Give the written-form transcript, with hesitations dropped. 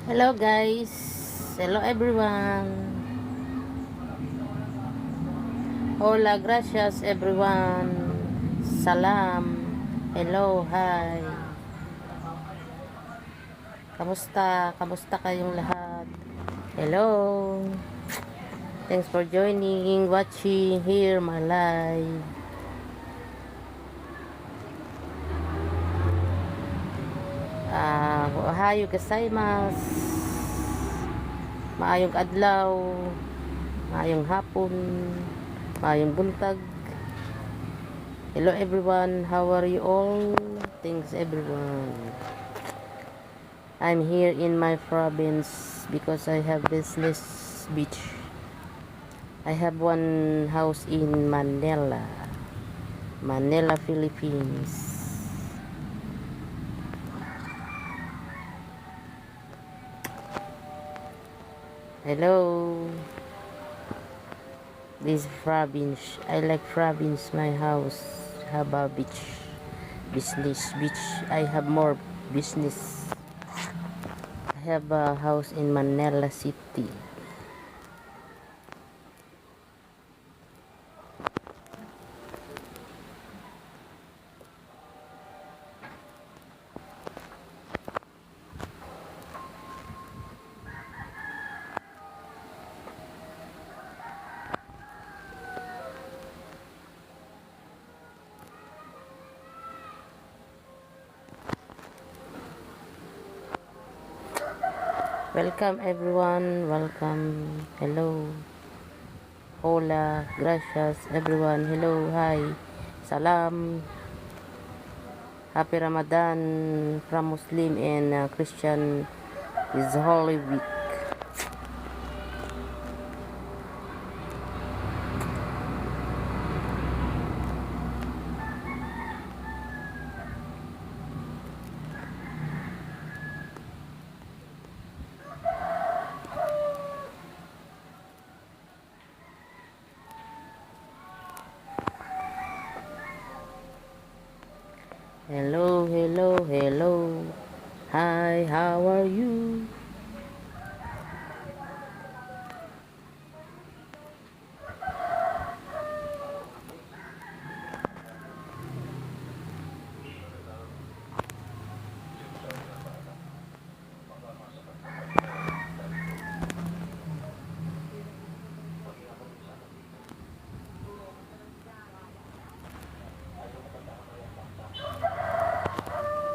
Hello guys. Hello everyone. Hola, gracias everyone. Salam. Hello, hi. Kamusta? Kamusta kayong lahat? Hello. Thanks for joining, watching here my live. Ohayo gozaimasu. Maayong adlaw, maayong hapon, maayong buntag. Hello everyone, how are you all? Thanks everyone. I'm here in my province because I have business beach. I have one house in Manila, Philippines. Hello. This province. I like province, my house. Have a beach. Business beach. I have more business. I have a house in Manila City. Welcome everyone. Welcome. Hello. Hola. Gracias everyone. Hello. Hi. Salam. Happy Ramadan from Muslim and Christian is Holy Week. Hello, hello, hello. Hi, how are you?